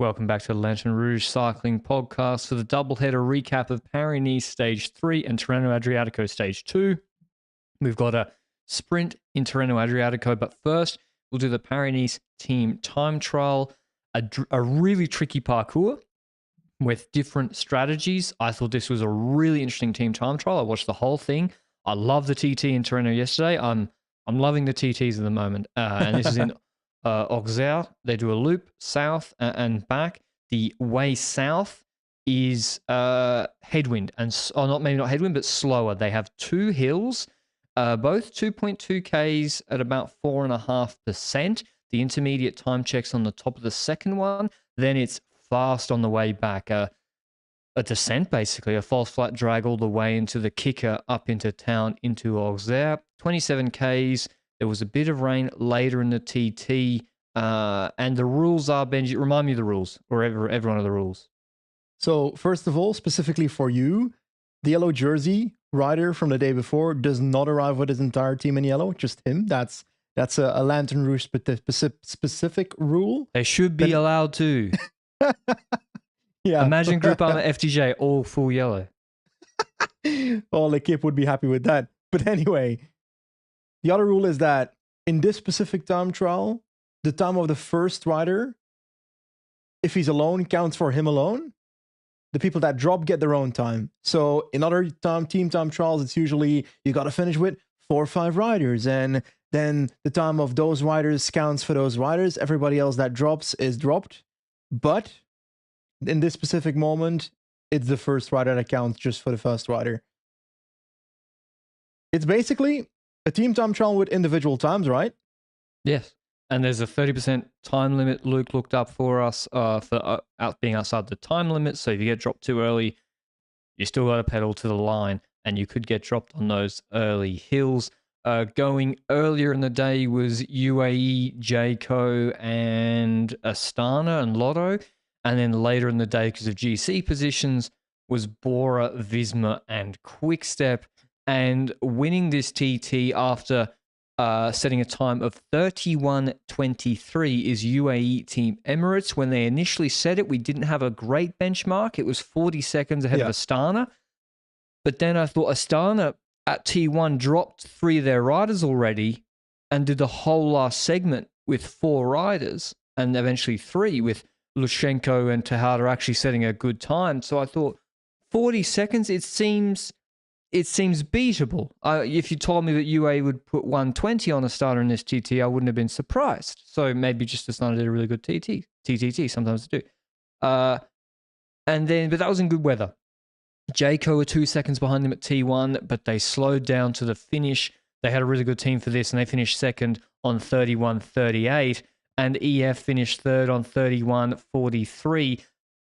Welcome back to the Lanterne Rouge Cycling Podcast for the doubleheader recap of Paris-Nice Stage 3 and Tirreno-Adriatico Stage 2. We've got a sprint in Tirreno-Adriatico, but first we'll do the Paris-Nice team time trial, a really tricky parcours with different strategies. I thought this was a really interesting team time trial. I watched the whole thing. I love the TT in Tirreno yesterday. I'm loving the TTs at the moment, and this is in Auxerre. They do a loop south and back. The way south is headwind, and maybe not headwind, but slower. They have two hills, both 2.2 Ks at about 4.5%. The intermediate time checks on the top of the second one. Then it's fast on the way back. A descent, basically, a false flat drag all the way into the kicker up into town, into Auxerre. 27 Ks. There was a bit of rain later in the TT. And the rules are, Benji, remind me of the rules, or every one of the rules. So, first of all, specifically for you, the yellow jersey rider from the day before does not arrive with his entire team in yellow, just him. That's a Lanterne Rouge specific rule. They should be allowed to. Yeah. Imagine Group Arma FTJ all full yellow. Well, L'Equipe would be happy with that. But anyway, the other rule is that in this specific time trial, the time of the first rider, if he's alone, counts for him alone. The people that drop get their own time. So in other team time trials, it's usually you got to finish with 4 or 5 riders, and then the time of those riders counts for those riders. Everybody else that drops is dropped. But in this specific moment, it's the first rider that counts just for the first rider. It's basically a team time trial with individual times, right? Yes. And there's a 30% time limit Luke looked up for us for being outside the time limit. So if you get dropped too early, you still got to pedal to the line, and you could get dropped on those early hills. Going earlier in the day was UAE, Jayco, and Astana and Lotto. And then later in the day, because of GC positions, was Bora, Visma, and Quickstep. And winning this TT after setting a time of 31:23 is UAE Team Emirates. When they initially said it, we didn't have a great benchmark. It was 40 seconds ahead of Astana. But then I thought Astana at T1 dropped 3 of their riders already and did the whole last segment with 4 riders, and eventually 3 with Lushenko and Tejada actually setting a good time. So I thought 40 seconds, it seems beatable. If you told me that UA would put 120 on a starter in this TT, I wouldn't have been surprised. So maybe just Astana did a really good TTT, sometimes they do. But that was in good weather. Jayco were 2 seconds behind them at T1, but they slowed down to the finish. They had a really good team for this, and they finished second on 31:38. And EF finished third on 31:43.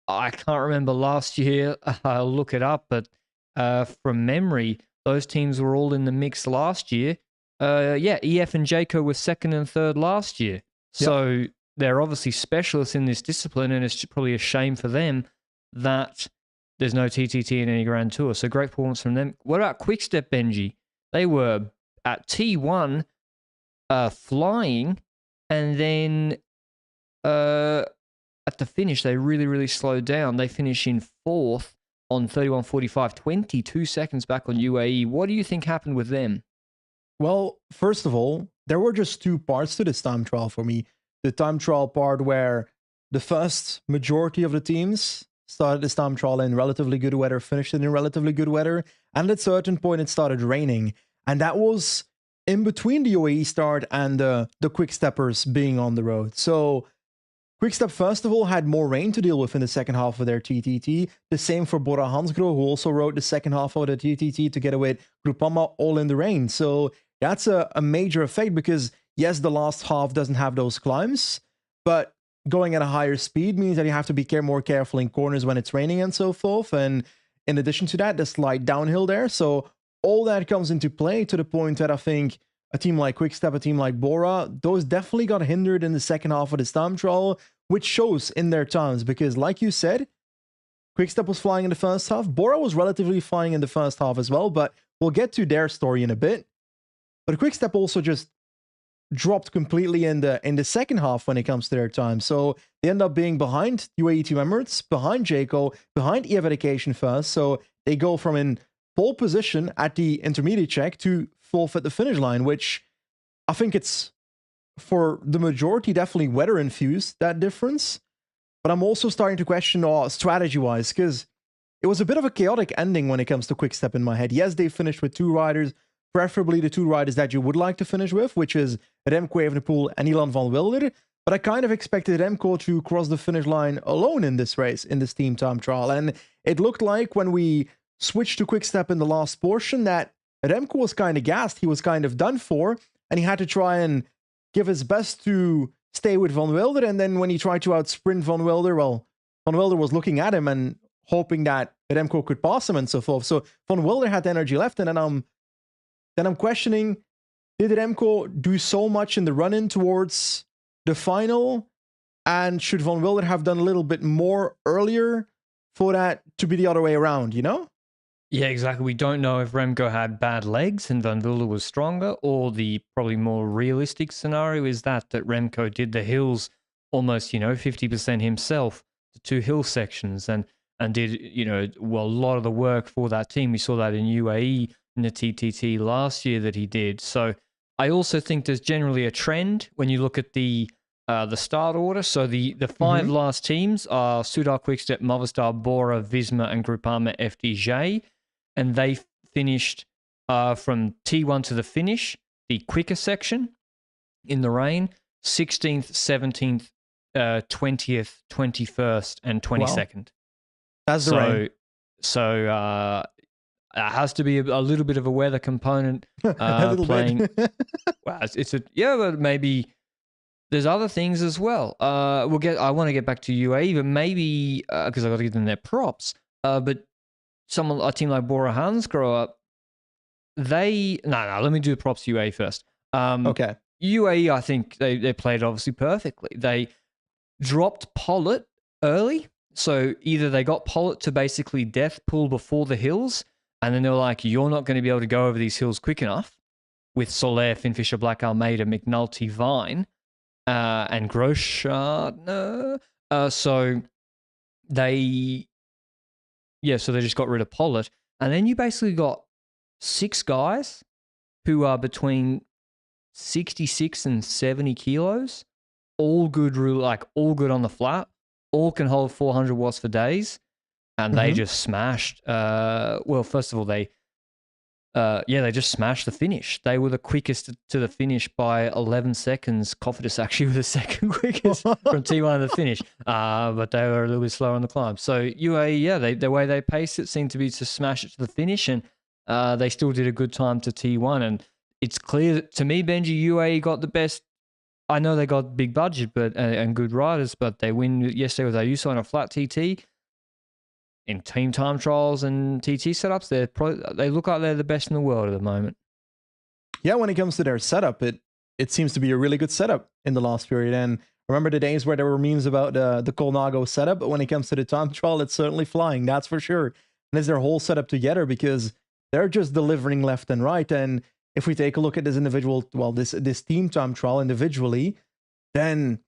I can't remember last year. I'll look it up, but from memory, those teams were all in the mix last year. EF and Jayco were second and third last year. So they're obviously specialists in this discipline, and it's probably a shame for them that there's no TTT in any Grand Tour. So great performance from them. What about Quickstep, Benji? They were at T1 flying, and then at the finish, they really, really slowed down. They finish in 4th on 31:45, 22 seconds back on UAE. What do you think happened with them? Well, first of all, there were just 2 parts to this time trial for me. The time trial part where the first majority of the teams started this time trial in relatively good weather, finished it in relatively good weather, and at a certain point it started raining. And that was in between the UAE start and the Quicksteppers being on the road. So Quickstep, first of all, had more rain to deal with in the second half of their TTT. The same for Bora Hansgrohe, who also rode the second half of the TTT together with Groupama, all in the rain. So that's a major effect because, yes, the last half doesn't have those climbs, but going at a higher speed means that you have to be more careful in corners when it's raining and so forth. And in addition to that, the slight downhill there. So all that comes into play to the point that I think a team like Quickstep, a team like Bora, those definitely got hindered in the second half of this time trial, which shows in their times because, like you said, Quickstep was flying in the first half. Bora was relatively flying in the first half as well, but we'll get to their story in a bit. But Quickstep also just dropped completely in the second half when it comes to their time. So they end up being behind UAE Team Emirates, behind Jayco, behind EF Education first. So they go from in pole position at the intermediate check to fourth at the finish line, which I think it's, for the majority, definitely weather infused, that difference. But I'm also starting to question strategy-wise, because it was a bit of a chaotic ending when it comes to Quickstep in my head. Yes, they finished with 2 riders, preferably the 2 riders that you would like to finish with, which is Remco Evenepoel and Ilan van Wilder. But I kind of expected Remco to cross the finish line alone in this race, in this team time trial. And it looked like when we switched to Quickstep in the last portion that Remco was kind of gassed. He was kind of done for, and he had to try and give his best to stay with Van Wilder. And then when he tried to outsprint Van Wilder, well, Van Wilder was looking at him and hoping that Remco could pass him and so forth. So Van Wilder had energy left, and then I'm questioning, did Remco do so much in the run-in towards the final? And should Van Wilder have done a little bit more earlier for that to be the other way around, you know? Yeah, exactly. We don't know if Remco had bad legs and Van Wilder was stronger, or the probably more realistic scenario is that Remco did the hills almost, 50% himself, the 2 hill sections, and did, a lot of the work for that team. We saw that in UAE in the TTT last year that he did. So I also think there's generally a trend when you look at the start order. So the 5 last teams are Soudal Quickstep, Movistar, Bora, Visma, and Groupama FDJ. And they finished from T1 to the finish, the quicker section in the rain, 16th, 17th, 20th, 21st, and 22nd. Wow. That's the rain. So it has to be a little bit of a weather component playing. Well, but maybe there's other things as well. I want to get back to UAE, but maybe because I got to give them their props. But a team like Bora Hansgrohe, let me do the props to UAE first. Okay. UAE, I think they played obviously perfectly. They dropped Pollitt early. So either they got Pollitt to basically death pull before the hills, and then they were like, you're not going to be able to go over these hills quick enough with Soler, Finfisher, Black Almeida, McNulty, Vine, and Groschardt. So they just got rid of Pollitt. And then you basically got 6 guys who are between 66 and 70 kilos, all good on the flat, all can hold 400 watts for days. And they just smashed. First of all, they just smashed the finish. They were the quickest to the finish by 11 seconds. Cofidis actually was the second quickest from T1 to the finish, but they were a little bit slower on the climb. So UAE, the way they paced it seemed to be to smash it to the finish, and they still did a good time to T1. And it's clear that, to me, Benji, UAE got the best. I know they got big budget and good riders, but they win yesterday with Ayuso on a flat TT. In team time trials and TT setups, they look like they're the best in the world at the moment. Yeah, when it comes to their setup, it seems to be a really good setup in the last period. And remember the days where there were memes about the Colnago setup, but when it comes to the time trial, it's certainly flying, that's for sure. And it's their whole setup together, because they're just delivering left and right. And if we take a look at this team time trial individually, then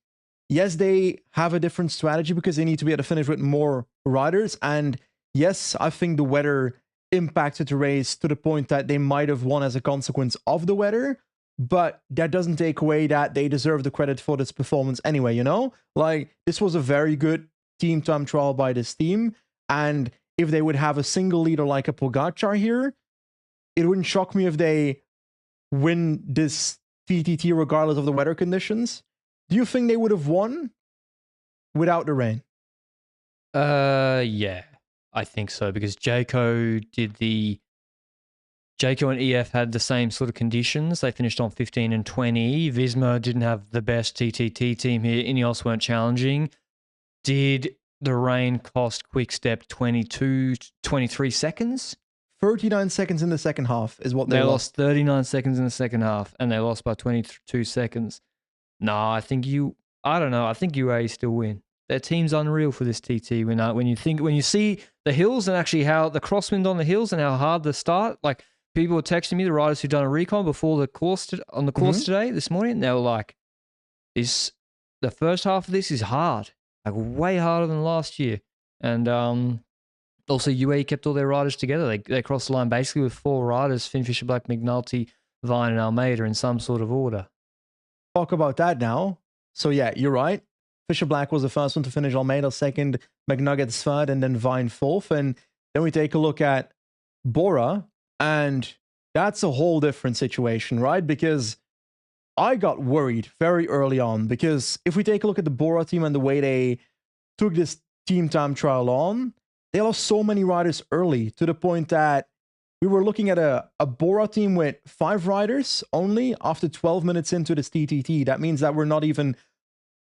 yes, they have a different strategy because they need to be able to finish with more riders. And yes, I think the weather impacted the race to the point that they might have won as a consequence of the weather. But that doesn't take away that they deserve the credit for this performance anyway, you know? Like, this was a very good team time trial by this team. And if they would have a single leader like a Pogacar here, it wouldn't shock me if they win this TTT regardless of the weather conditions. Do you think they would have won without the rain? Yeah, I think so, because Jayco and EF had the same sort of conditions. They finished on 15 and 20. Visma didn't have the best TTT team here. Ineos weren't challenging. Did the rain cost Quickstep 23 seconds? 39 seconds in the second half is what they lost. 39 seconds in the second half, and they lost by 22 seconds. No, I think UAE still win. Their team's unreal for this TT. When you see the hills and actually how the crosswind on the hills and how hard the start, like people were texting me, the riders who'd done a recon before the course on the course today, this morning. They were like, the first half of this is hard, like way harder than last year. And also UAE kept all their riders together. They crossed the line basically with 4 riders: Finn Fisher Black, McNulty, Vine, and Almeida in some sort of order. Talk about that now. So yeah, you're right. Fisher Black was the first one to finish, Almeida second, McNuggets third, and then Vine fourth. And then we take a look at Bora, and that's a whole different situation, right? Because I got worried very early on, because if we take a look at the Bora team and the way they took this team time trial on, they lost so many riders early to the point that we were looking at a Bora team with 5 riders only after 12 minutes into this TTT. That means that we're not even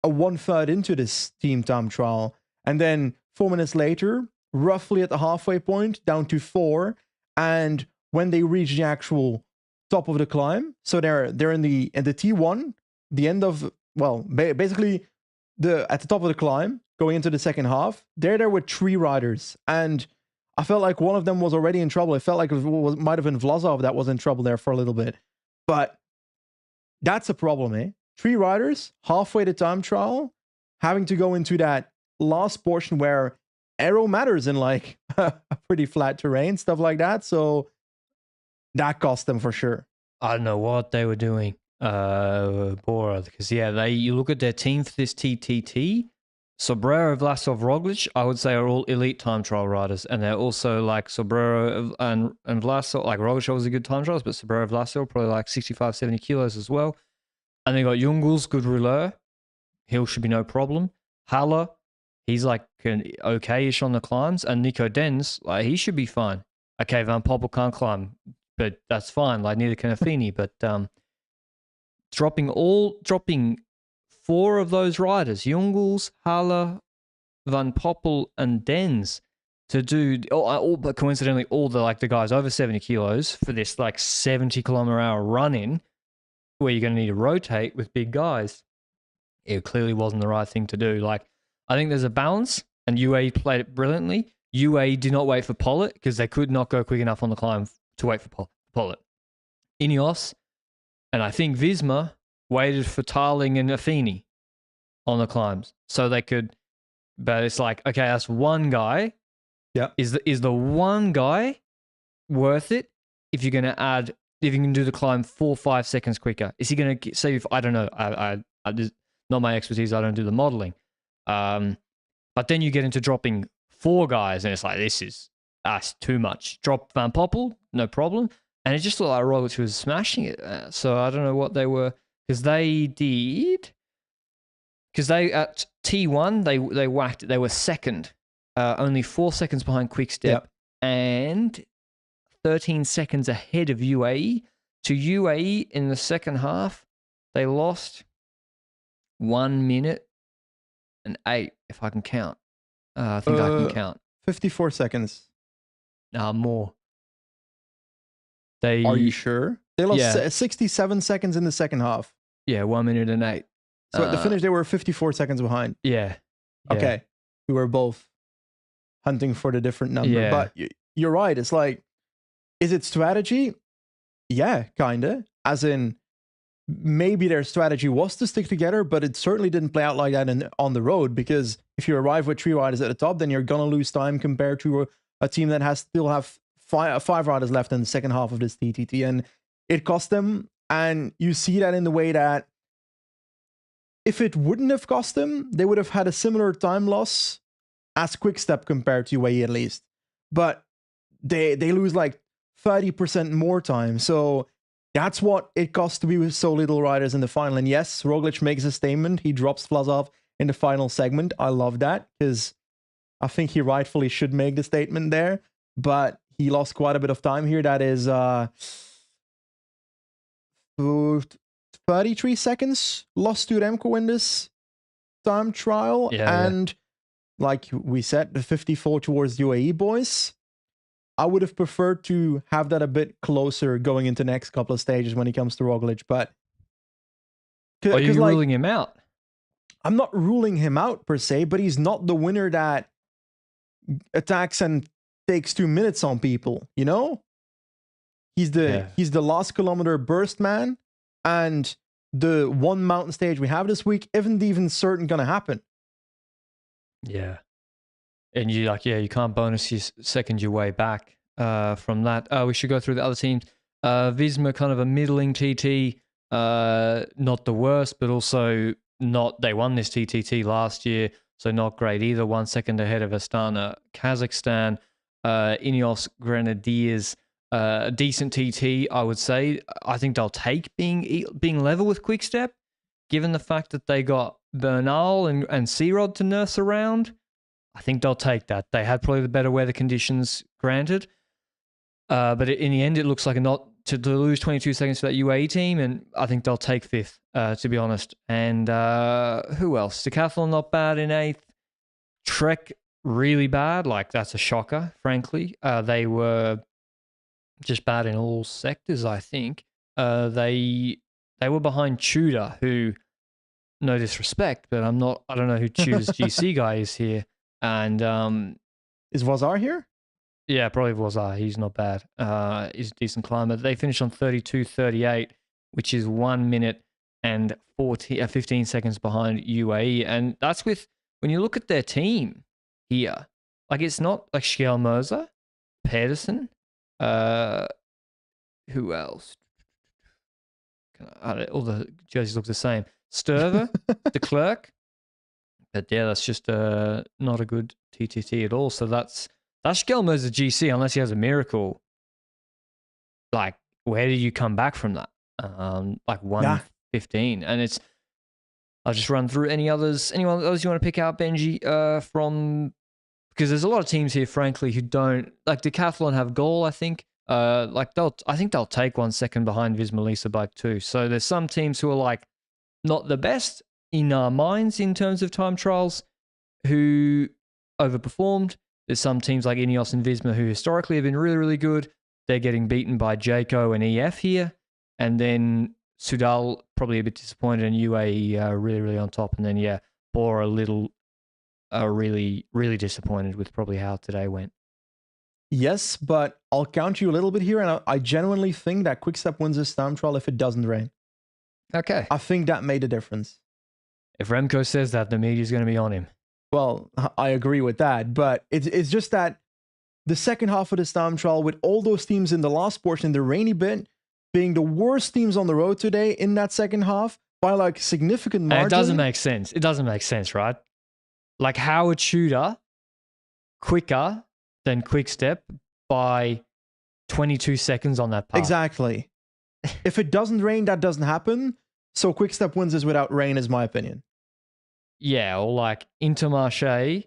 a 1/3 into this team time trial. And then 4 minutes later, roughly at the halfway point, down to 4. And when they reach the actual top of the climb, so they're in the T1, the end of, well, basically at the top of the climb, going into the second half, they're there with 3 riders. And I felt like one of them was already in trouble. It felt like it might have been Vlasov that was in trouble there for a little bit. But that's a problem, eh? 3 riders, halfway the time trial, having to go into that last portion where aero matters in like a pretty flat terrain, stuff like that. So that cost them for sure. I don't know what they were doing, Bora, because you look at their team for this TTT. Sobrero, Vlasov, Roglic, I would say are all elite time trial riders, and they're also like Sobrero and Vlasov, like Roglic was a good time trials, but Sobrero, Vlasov probably like 65, 70 kilos as well. And they got Jungels, good rouleur. Hill should be no problem. Haller, he's like okay-ish on the climbs, and Nico Denz, like he should be fine. Okay, Van Poppel can't climb, but that's fine. Like neither can Affini, but dropping 4 of those riders, Jungels, Haller, Van Poppel, and Denz, to do but coincidentally all the guys over 70 kilos for this like 70-kilometer-hour run-in, where you're going to need to rotate with big guys. It clearly wasn't the right thing to do. Like, I think there's a balance, and UAE played it brilliantly. UAE did not wait for Pollitt because they could not go quick enough on the climb to wait for Pollitt. Ineos, and I think Visma waited for Tarling and Affini on the climbs so they could. But it's like, okay, that's one guy. Yeah, is the one guy worth it if you're going to add? If you can do the climb 4 or 5 seconds quicker, is he going to say? If I don't know, I not my expertise. I don't do the modeling. But then you get into dropping 4 guys, and it's like that's too much. Drop Van Poppel, no problem, and it just looked like Roglic was smashing it. So I don't know what they were, because they at T1 they whacked it. They were second, only 4 seconds behind Quickstep, and 13 seconds ahead of UAE. To UAE in the second half, they lost 1 minute and 8, if I can count. I think I can count. 54 seconds. More. Are you sure? They lost 67 seconds in the second half. Yeah, 1 minute and 8. So at the finish, they were 54 seconds behind. Yeah. Okay. We were both hunting for the different number. Yeah. But you're right. It's like, is it strategy? Yeah, kind of. As in, maybe their strategy was to stick together, but it certainly didn't play out like that on the road, because if you arrive with 3 riders at the top, then you're going to lose time compared to a team that still have 5 riders left in the second half of this TTT. And it cost them. And you see that in the way that if it wouldn't have cost them, they would have had a similar time loss as Quickstep compared to UAE at least. But they lose like 30% more time. So that's what it costs to be with so little riders in the final. And yes, Roglic makes a statement. He drops Vlasov in the final segment. I love that, because I think he rightfully should make the statement there. But he lost quite a bit of time here. That is 33 seconds lost to Remco in this time trial. And like we said, the 54 towards UAE boys. I would have preferred to have that a bit closer going into the next couple of stages when it comes to Roglic, but... Are you ruling him out? I'm not ruling him out per se, but he's not the winner that attacks and takes 2 minutes on people, you know? He's the last kilometer burst man, and the one mountain stage we have this week isn't even certain going to happen. Yeah. And you you can't bonus your way back from that. We should go through the other teams. Visma, kind of a middling TT, not the worst, but also not. They won this TTT last year, so not great either. 1 second ahead of Astana, Kazakhstan. Ineos Grenadiers, decent TT, I would say. I think they'll take being level with Quickstep, given the fact that they got Bernal and Searod to nurse around. I think they'll take that. They had probably the better weather conditions, granted. But in the end, it looks like to lose 22 seconds for that UAE team, and I think they'll take fifth, to be honest. And who else? Decathlon not bad in eighth. Trek really bad. That's a shocker, frankly. They were just bad in all sectors, I think. They were behind Tudor, who, no disrespect, but I don't know who Tudor's GC guy is here. And is Vazar here? Yeah, probably Vazar. He's not bad. He's a decent climber. They finished on 32.38, which is 1 minute and 15 seconds behind UAE. And that's when you look at their team here, it's not like Schjelmerza, Pedersen, who else? All the jerseys look the same. Sturver, de Klerk. But yeah, that's just not a good TTT at all. So that's Schjelmerza GC, unless he has a miracle. Where do you come back from that? 1:15, and I'll just run through anyone else you want to pick out, Benji, from, because there's a lot of teams here, frankly, who don't, Decathlon have goal, I think. I think they'll take 1 second behind Visma Lease Bike too. So there's some teams who are not the best in our minds in terms of time trials, who overperformed. There's some teams like Ineos and Visma who historically have been really, really good. They're getting beaten by Jayco and EF here. And then Sudal probably a bit disappointed, and UAE really, really on top. And then, Bora really, really disappointed with probably how today went. Yes, but I'll count you a little bit here, and I genuinely think that Quickstep wins this time trial if it doesn't rain. Okay. I think that made a difference. If Remco says that, the media's going to be on him. Well, I agree with that, but it's just that the second half of this time trial, with all those teams in the last portion, the rainy bit, being the worst teams on the road today in that second half by significant margin. And it doesn't make sense. It doesn't make sense, right? Howard Tudor quicker than Quickstep by 22 seconds on that path. Exactly. If it doesn't rain, that doesn't happen. So Quickstep wins this without rain, is my opinion. Yeah, or Intermarché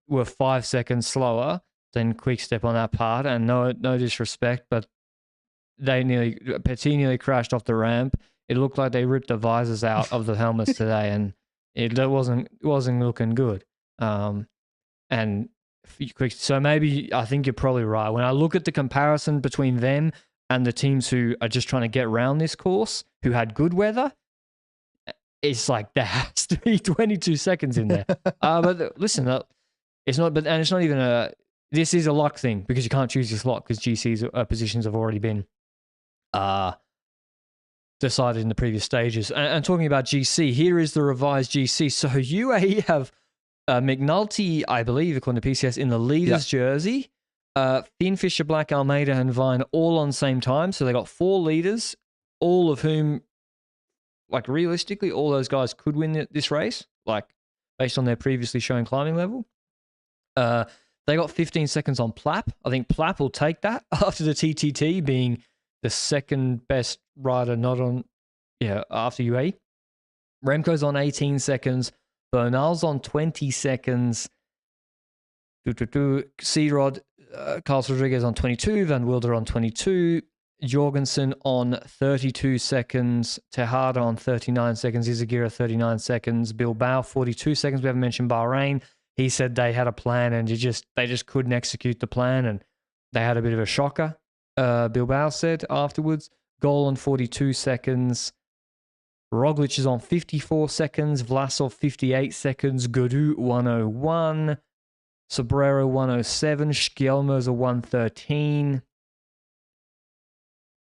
were 5 seconds slower than Quickstep on that part, and no disrespect, but Petit nearly crashed off the ramp. It looked like they ripped the visors out of the helmets today, and it wasn't looking good. So maybe I think you're probably right. When I look at the comparison between them and the teams who are just trying to get around this course, who had good weather, it's there has to be 22 seconds in there. But listen, it's not. But it's not even this is a luck thing, because you can't choose your slot because GC's positions have already been decided in the previous stages. And talking about GC, here is the revised GC. So UAE have McNulty, I believe, according to PCS, in the leader's jersey. Finn Fisher, Black, Almeida, and Vine all on the same time. So they got 4 leaders, all of whom, realistically, all those guys could win this race, based on their previously shown climbing level. They got 15 seconds on Plapp. I think Plapp will take that after the TTT being the second best rider after UAE. Remco's on 18 seconds. Bernal's on 20 seconds. Searod, Carlos Rodriguez on 22. Van Wilder on 22. Jorgensen on 32 seconds. Tejada on 39 seconds. Izaguirre 39 seconds. Bilbao 42 seconds. We haven't mentioned Bahrain. He said they had a plan and they just couldn't execute the plan, and they had a bit of a shocker. Bilbao said afterwards. Goal on 42 seconds. Roglic is on 54 seconds. Vlasov 58 seconds. Godou 101. Sobrero 107. Schjelmerza 113.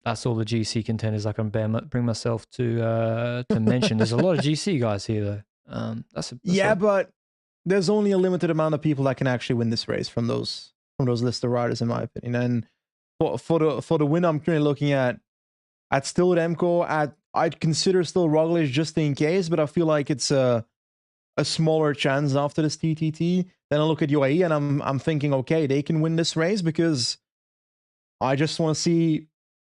That's all the GC contenders I can bring myself to mention. There's a lot of GC guys here, though. But there's only a limited amount of people that can actually win this race from those listed riders, in my opinion. And for the win, I'm currently looking at still Remco. I'd consider still Roglic just in case, but I feel like it's a smaller chance after this TTT. Then I look at UAE and I'm thinking, okay, they can win this race because I just want to see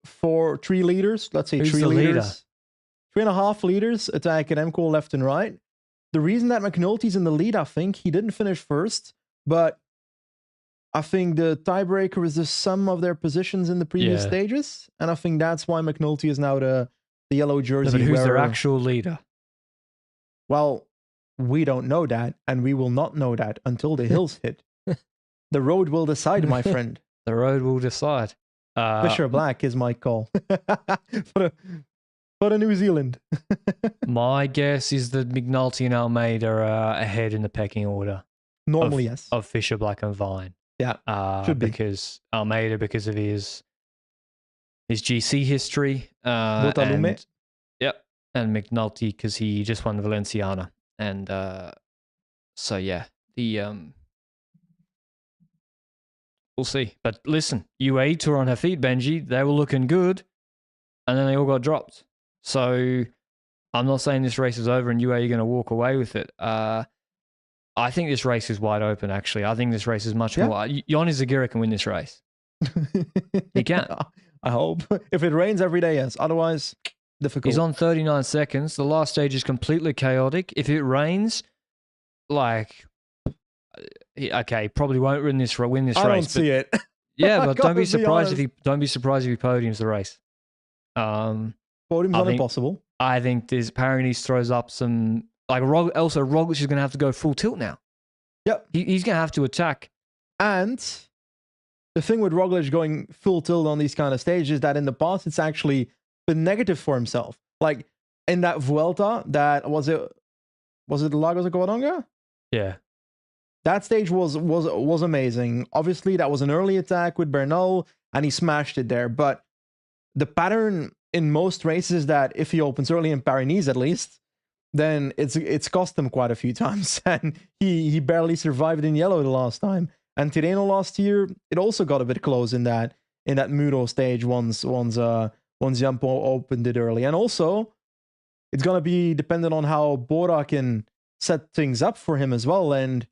3 leaders. Let's say Who's 3 the leaders, 3.5 leaders attack at Remco left and right. The reason that McNulty's in the lead, I think he didn't finish first, but I think the tiebreaker is the sum of their positions in the previous stages, and I think that's why McNulty is now the yellow jersey. But who's their actual leader? Well, we don't know that, and we will not know that until the hills hit. The road will decide, my friend. The road will decide. Fisher Black is my call for the New Zealand. My guess is that McNulty and Almeida are ahead in the pecking order. Normally, yes. Of Fisher Black and Vine. Yeah, should be. Because Almeida, because of his GC history. And McNulty, because he just won the Valenciana. And so, yeah, we'll see. But listen, UAE Tour on her feet, Benji. They were looking good, and then they all got dropped. So I'm not saying this race is over and UAE are going to walk away with it. I think this race is wide open, actually. I think this race is much more... Yanni Zagira can win this race. He can. I hope. If it rains every day, yes. Otherwise, difficult. He's on 39 seconds. The last stage is completely chaotic. If it rains, okay, probably won't win this race. I don't see it. Yeah, but don't be surprised if he podiums the race. Podium's not impossible. I think this Paris throws up some... also, Roglic is going to have to go full tilt now. Yep. He's going to have to attack. And the thing with Roglic going full tilt on these kind of stages is that in the past, it's actually been negative for himself. Like in that Vuelta, was it Lagos de Covadonga? Yeah. That stage was amazing. Obviously, that was an early attack with Bernal, and he smashed it there. But the pattern in most races is that if he opens early in Paris, at least, then it's cost him quite a few times, and he barely survived in yellow the last time. And Tirreno last year, it also got a bit close in that Muro stage once Jampo opened it early. And also, it's gonna be dependent on how Bora can set things up for him as well. And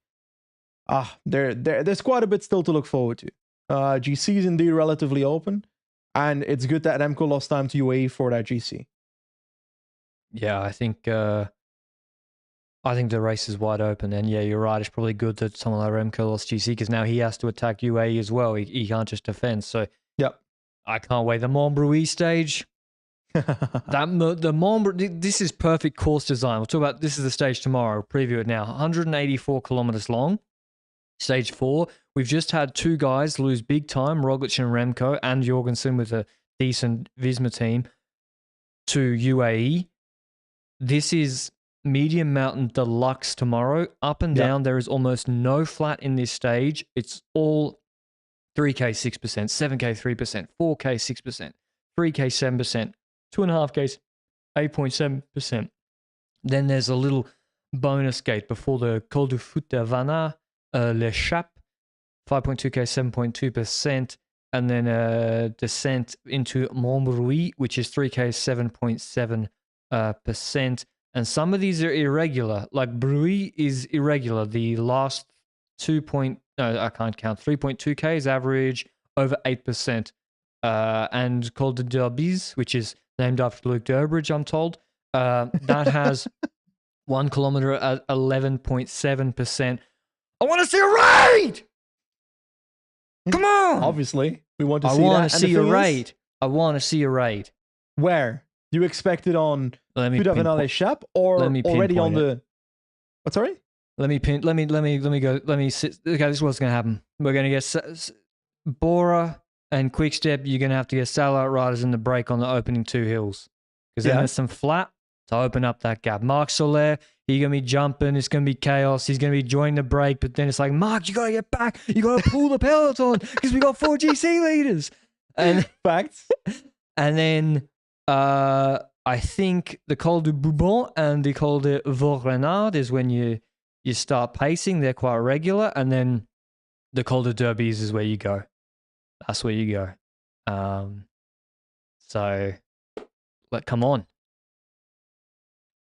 there's quite a bit still to look forward to. GC is indeed relatively open, and it's good that Remco lost time to UAE for that GC. Yeah, I think the race is wide open, and yeah, you're right. It's probably good that someone like Remco lost GC because now he has to attack UAE as well. He can't just defend. So yep, I can't wait. The Montbrouilly stage, this is perfect course design. We'll talk about this is the stage tomorrow. We'll preview it now. 184 kilometers long. Stage 4. We've just had 2 guys lose big time, Roglic and Remco, and Jorgensen with a decent Visma team to UAE. This is medium mountain deluxe tomorrow. Up and down, there is almost no flat in this stage. It's all 3K 6%, 7K 3%, 4K 6%, 3K 7%, 2.5K 8.7%. Then there's a little bonus gate before the Col du Foot de Vanna, Le Chap, 5.2K 7.2%, and then a descent into Montbrouilly, which is 3K 7.7%. And some of these are irregular. Like Broe is irregular. The last 3.2K is average over 8%. And Col de Derbies, which is named after Luke Durbridge, I'm told, that has 1 kilometer at 11.7%. I want to see a raid! Come on! Obviously, we want to see that. I want to see a raid. I want to see a raid. Where? Do you expect it on Pudavanale Shap or already on the... What, sorry? Let me go. Let me sit. Okay, this is what's going to happen. We're going to get Bora and Quickstep. You're going to have to get sellout riders in the break on the opening 2 hills. Because then there's some flat to open up that gap. Marc Soler, he's going to be jumping. It's going to be chaos. He's going to be joining the break. But then it's like, Marc, you got to get back. You got to pull the peloton because we got 4 GC leaders. And facts. And then I think the Col de Bourbon and the Col de Vaugrenard is when you start pacing. They're quite regular. And then the Col de Derbies is where you go. That's where you go. So, come on.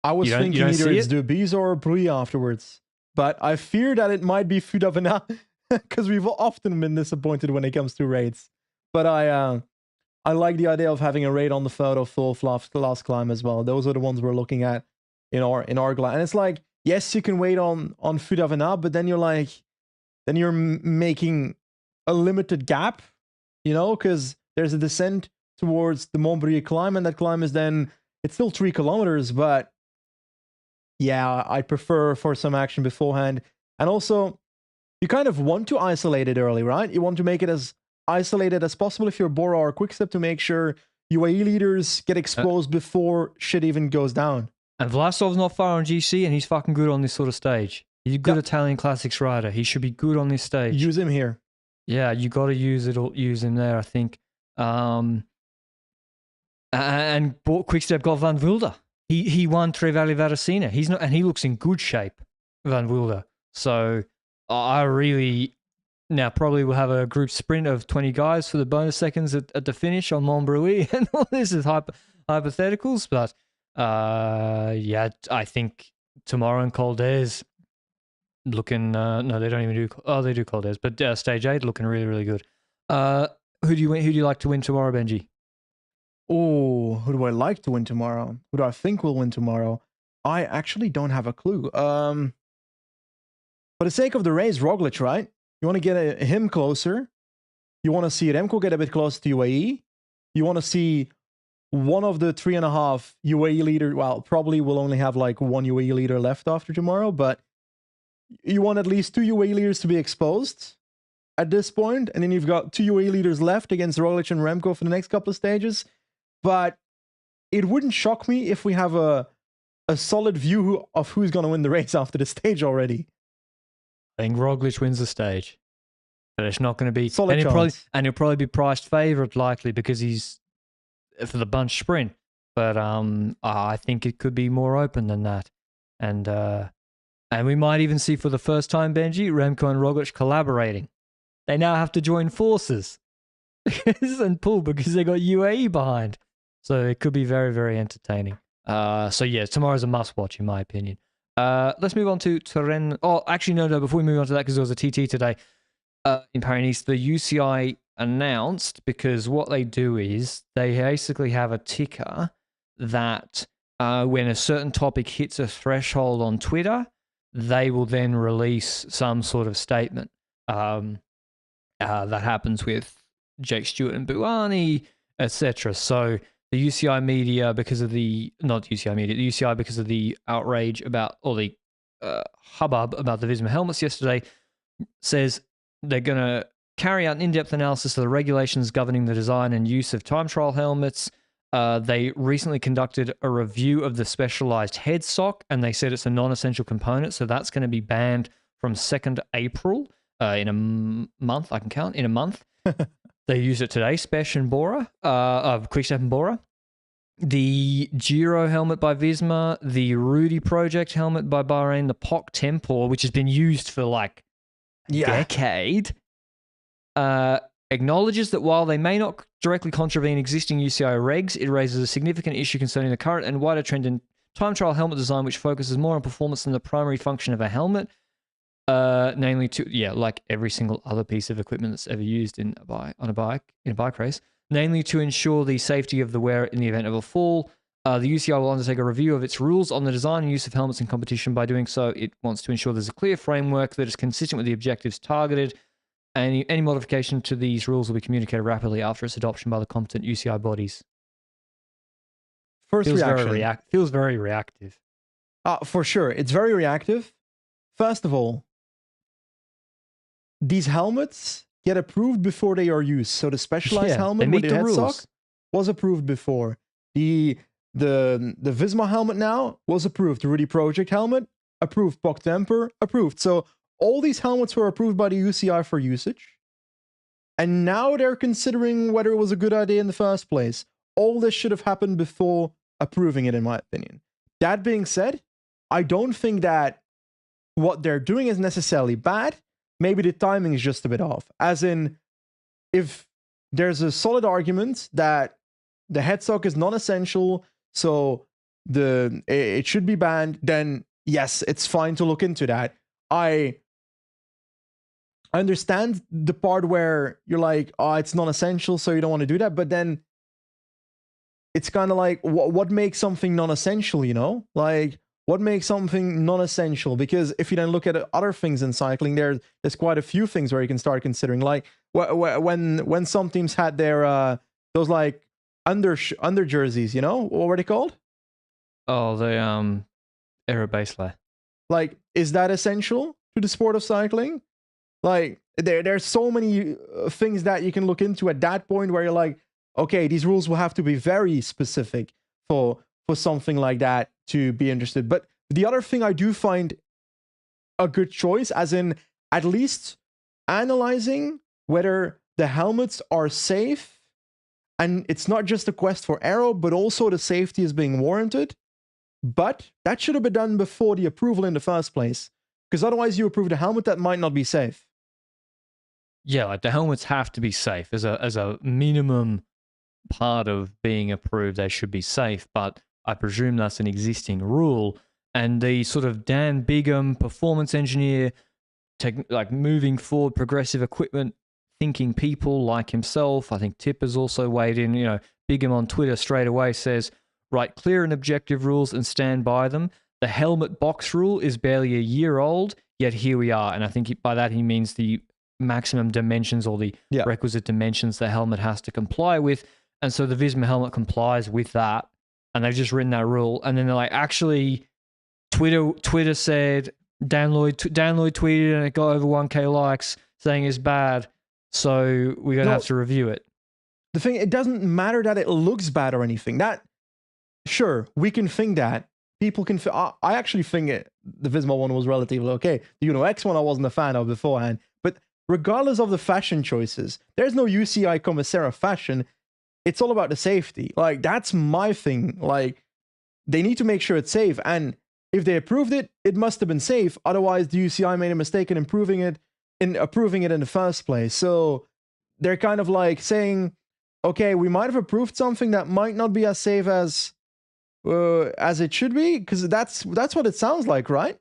I was thinking either it's Derbies or Broe afterwards. But I fear that it might be Fudavena because we've often been disappointed when it comes to raids. But I like the idea of having a raid on the photo full last climb as well. Those are the ones we're looking at in our glide. And it's like, yes, you can wait on Fudavena, but then you're making a limited gap, because there's a descent towards the Montbrieuc climb, and that climb is it's still 3 kilometers, but yeah, I prefer for some action beforehand. And also, you kind of want to isolate it early, right? You want to make it as isolated as possible if you're Bora or Quickstep to make sure UAE leaders get exposed before shit even goes down. And Vlasov's not far on GC, and he's fucking good on this sort of stage. He's a good Italian classics rider. He should be good on this stage. Use him here. Yeah, you got to use him there, I think. And Quickstep got Van Wilder. He won Trevally Varesina. He's not, and he looks in good shape, Van Wilder. So I really now probably will have a group sprint of 20 guys for the bonus seconds at the finish on Montbrieuc, and all this is hypotheticals. But yeah, I think tomorrow in Col d'Aise looking no, they don't even do. Oh, they do Col d'Aise, but stage 8 looking really, really good. Who do you like to win tomorrow, Benji? Oh, who do I like to win tomorrow? Who do I think will win tomorrow? I actually don't have a clue. For the sake of the race, Roglic, right? You want to get him closer. You want to see Remco get a bit closer to UAE. You want to see one of the 3.5 UAE leader. Well, probably will only have like one UAE leader left after tomorrow, but you want at least 2 UAE leaders to be exposed at this point, and then you've got 2 UAE leaders left against Roglic and Remco for the next couple of stages. But it wouldn't shock me if we have a solid view of who's going to win the race after the stage already. I think Roglic wins the stage, but it's not going to be solid and he'll probably be priced favourite likely because he's for the bunch sprint. But I think it could be more open than that, and we might even see for the first time, Benji, Remco and Roglic collaborating. They now have to join forces and pull because they got UAE behind, so it could be very, very entertaining. So yeah, tomorrow's a must-watch in my opinion. Let's move on to Tirreno. Oh, actually, no. Before we move on to that, because there was a TT today in Paris-Nice, the UCI announced, because what they do is they basically have a ticker that when a certain topic hits a threshold on Twitter, they will then release some sort of statement. That happens with Jake Stewart and Buani, etc. So the UCI media, because of the UCI because of the outrage about, or the hubbub about the Visma helmets yesterday, says they're going to carry out an in-depth analysis of the regulations governing the design and use of time trial helmets. They recently conducted a review of the specialized head sock, and they said it's a non-essential component, so that's going to be banned from 2nd April in a month. I can count in a month. They use it today, Spesh and Bora, Quickstep and Bora. The Giro helmet by Visma, the Rudy Project helmet by Bahrain, the POC Tempor, which has been used for like a decade, acknowledges that while they may not directly contravene existing UCI regs, it raises a significant issue concerning the current and wider trend in time trial helmet design, which focuses more on performance than the primary function of a helmet. Namely like every single other piece of equipment that's ever used in a bike race, namely to ensure the safety of the wearer in the event of a fall. The UCI will undertake a review of its rules on the design and use of helmets in competition. By doing so, it wants to ensure there's a clear framework that is consistent with the objectives targeted. Any modification to these rules will be communicated rapidly after its adoption by the competent UCI bodies. Feels very reactive. For sure. It's very reactive. First of all, these helmets get approved before they are used. So the specialized helmet with the headstock was approved before. The Visma helmet now was approved. The Rudy Project helmet, approved. POC Tempor, approved. So all these helmets were approved by the UCI for usage. And now they're considering whether it was a good idea in the first place. all this should have happened before approving it, in my opinion. That being said, I don't think that what they're doing is necessarily bad. Maybe the timing is just a bit off. As in, if there's a solid argument that the headstock is non-essential, so it should be banned, then yes, it's fine to look into that. I understand the part where you're like, oh, it's non-essential, so you don't want to do that, but then it's kind of like, what makes something non-essential, you know? Like, what makes something non-essential? Because if you then look at other things in cycling, there's quite a few things where you can start considering. Like when some teams had their those like under jerseys, you know, what were they called? Oh, the aero base layer. Like, is that essential to the sport of cycling? Like, there's so many things that you can look into at that point where you're like, okay, these rules will have to be very specific for something like that to be interested. But the other thing I do find a good choice, as in at least analyzing whether the helmets are safe, and it's not just a quest for aero, but also the safety is being warranted. But that should have been done before the approval in the first place, because otherwise you approve the helmet that might not be safe. Yeah, like the helmets have to be safe as a minimum part of being approved. They should be safe, but I presume that's an existing rule. And the sort of Dan Bigham performance engineer, like moving forward, progressive equipment thinking people like himself. I think Tip has also weighed in. You know, Bigham on Twitter straight away says, write clear and objective rules and stand by them. The helmet box rule is barely a year old, yet here we are. And I think by that he means the maximum dimensions or the requisite dimensions the helmet has to comply with. And so the Visma helmet complies with that. And they've just written that rule. And then they're like, actually, Twitter said, Dan Lloyd tweeted and it got over 1K likes saying it's bad. So we're going to have to review it. The thing, it doesn't matter that it looks bad or anything. That, sure, we can think that. People can... I actually think the Visma one was relatively okay. The Uno X one I wasn't a fan of beforehand. But regardless of the fashion choices, there's no UCI Commissera fashion. It's all about the safety. Like, that's my thing. Like, they need to make sure it's safe. And if they approved it, it must have been safe. Otherwise, the UCI made a mistake in approving it in the first place. So they're kind of like saying, okay, we might have approved something that might not be as safe as it should be, because that's what it sounds like, right?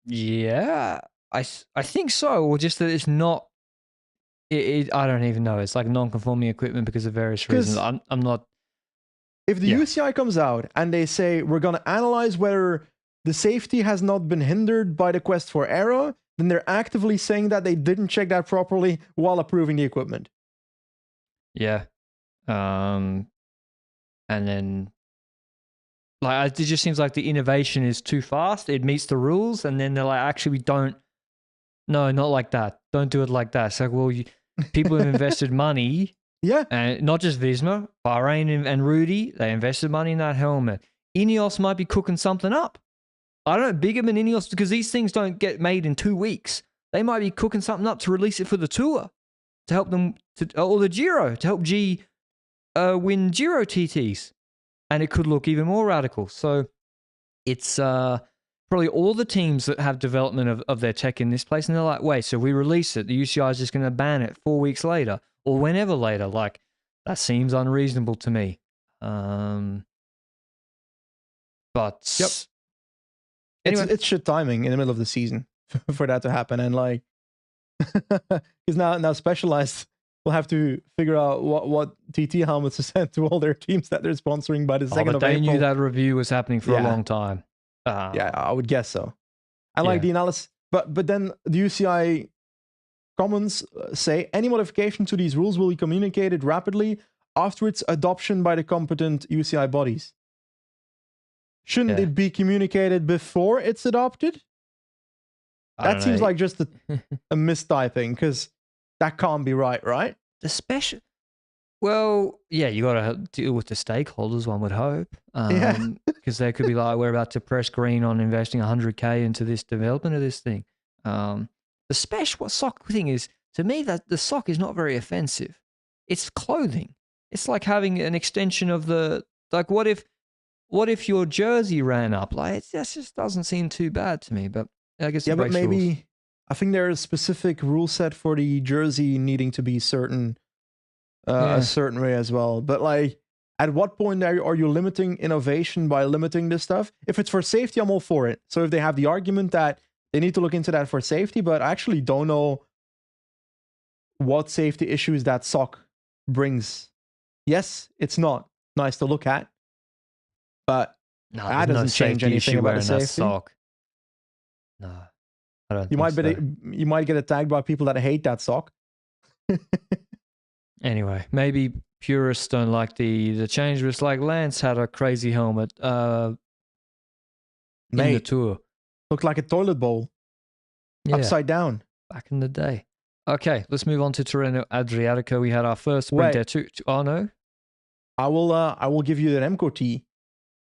Yeah, I think so. Or just that it's not. I don't even know. It's like non-conforming equipment because of various reasons. I'm not. If the UCI comes out and they say we're going to analyze whether the safety has not been hindered by the quest for aero, then they're actively saying that they didn't check that properly while approving the equipment. Yeah. And then, like, it just seems like the innovation is too fast. It meets the rules, and then they're like, actually, we don't. No, not like that. Don't do it like that. It's like, well, people have invested money. Yeah. And not just Visma, Bahrain and Rudy, they invested money in that helmet. Ineos might be cooking something up. I don't know, Bigham and Ineos, because these things don't get made in 2 weeks. They might be cooking something up to release it for the Tour, to help them, or the Giro, to help G win Giro TTs. And it could look even more radical. So it's probably all the teams that have development of their tech in this place, and they're like, wait, so we release it, the UCI is just going to ban it 4 weeks later, or whenever later. Like, that seems unreasonable to me. But yep. Anyway, it's shit timing in the middle of the season for that to happen, and like, because now Specialized will have to figure out what TT helmets to send to all their teams that they're sponsoring by the 2nd of April. They knew that review was happening for a long time. Yeah, I would guess so. And like the analysis, but then the UCI comments say any modification to these rules will be communicated rapidly after its adoption by the competent UCI bodies. Shouldn't it be communicated before it's adopted? That seems like just a mistyping, because that can't be right? Well, yeah, you got to deal with the stakeholders, one would hope. Because they could be like, we're about to press green on investing 100K into this development of this thing. What sock thing is, to me, that the sock is not very offensive. It's clothing. it's like having an extension of the, like, what if your jersey ran up? Like, that just doesn't seem too bad to me, but I guess Yeah, it but breaks maybe rules. I think there's a specific rule set for the jersey needing to be certain Yeah. a certain way as well. But like, at what point are you limiting innovation by limiting this stuff? If it's for safety, I'm all for it. So if they have the argument that they need to look into that for safety, but I actually don't know what safety issues that sock brings. Yes, it's not nice to look at, but No, that there's no doesn't change safety anything issue about the wearing that safety. sock. No, I don't You think might so. you might get attacked by people that hate that sock. Anyway, maybe purists don't like the change, but it's like Lance had a crazy helmet in the Mate, tour. looked like a toilet bowl Yeah, upside down. back in the day. Okay, let's move on to Tirreno-Adriatico. We had our first sprint Wait, there. Oh, no. I will give you the Remco tea.